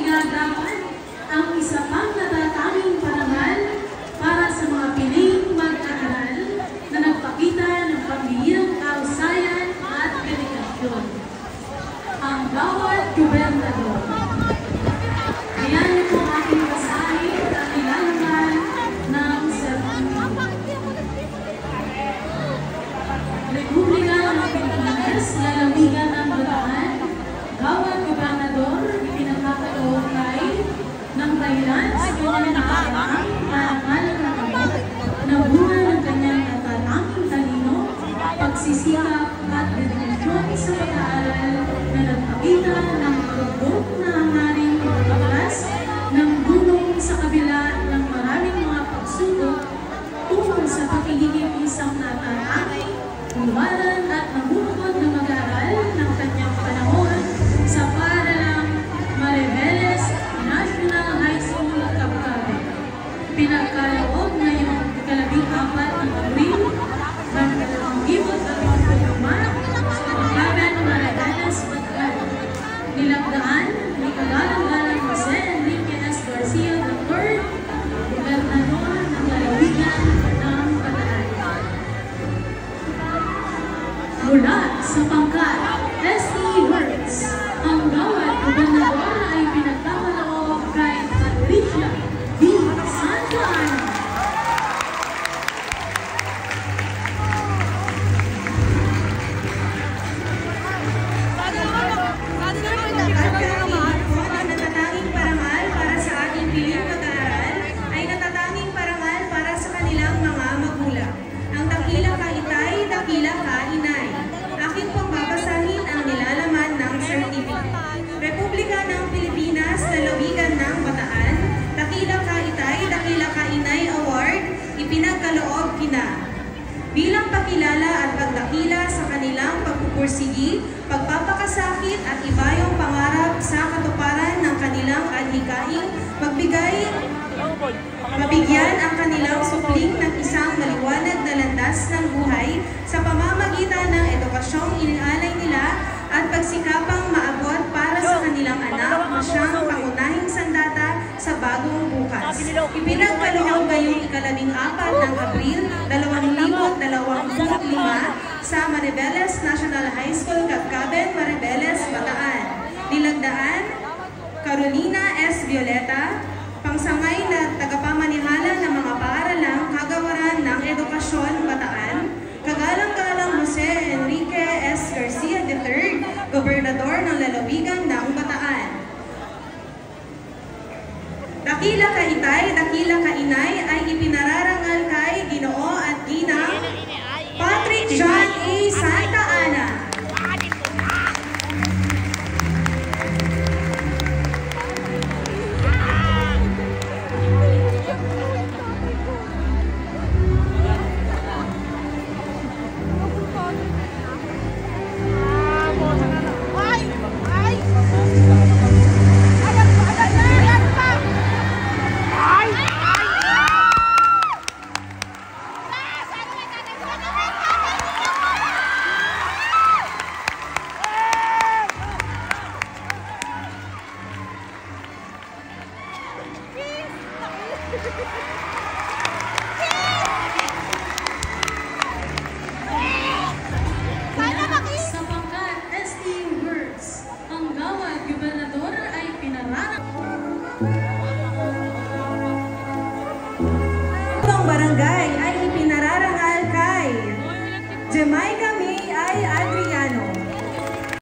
Inilagapan ang isa pang natatanging parangal para sa mga piling mag-aaral na nagpakita ng pambihirang kahusayan at dedikasyon. Ang bawat gobernador. Ayan po aking basahin at ilalaman ng sermon. Republika ng Pilipinas, lalawigan ng Bataan, bawat gobernador ipinagkakaloob kay ng dahilan sa kanyang nakakaraang parangal na kamot na bunga ng kanyang natatanging talino, pagsisikap at dedikasyon sa pag-aaral na nagpakita ng pagdok na hangaring pagpapaklas ng bulong sa kabila ng maraming mga pagsubok tungo sa pakiliging isang natatanging, umaran at namumukod na mag-aaral ng kanyang panahon sa paaralang Mariveles National High School, Cabcabel. Pinagkaloob ngayong 14 ng Abril ng 2025 sa Cabcabel, Mariveles, Bataan. Nilagdaan ni Kagalang-galang Jose Enrique S. Garcia III, gobernador ng lalawigan ng Bataan. Mula sa pangkat ST Words, ang bawat gobernador ay pinagkakaloob kay Patricia D. Santa Ana. Ang natatanging parangal para sa ating piling mag-aaral ay natatanging parangal para sa kanilang mga magulang. Ang dakila ka itay, dakila ka inay. Aking pong babasahin ang nilalaman ng certificate. Republika ng Pilipinas, lalawigan ng Bataan, dakila ka itay, dakila ka inay award, ipinagkaloob kina. Bilang pakilala at pagdakila sa kanilang pagpupursigi, pagpapakasakit at ibayong pangarap sa katuparan ng kanilang adhikaing mabigyan ang kanilang supling ng isang maliwanag na landas ng buhay sa pamamagitan ng edukasyong inialay nila at pagsikapang maabot para sa kanilang anak na siyang pangunahing sandata sa bagong bukas. Ipinagkaloob ngayong 14 ng Abril 2025 sa Mariveles National High School, Cabcabel, Mariveles, Bataan. Nilagdaan, Carolina S. Violeta, pangsangay na tagapamanihala ng mga paaralang kagawaran ng edukasyon, Bataan. Kagalang-galang Jose Enrique S. Garcia III, gobernador ng lalawigan ng Bataan. Dakila ka itay, dakila ka inay ay ipinararangal kay Ginoo at Ginang Patrick John A. Santa Ana. Sa pangkat ST Words, ang bawat gobernador ay pinararangal. Ang barangay ay ipinararangal kay Jamaica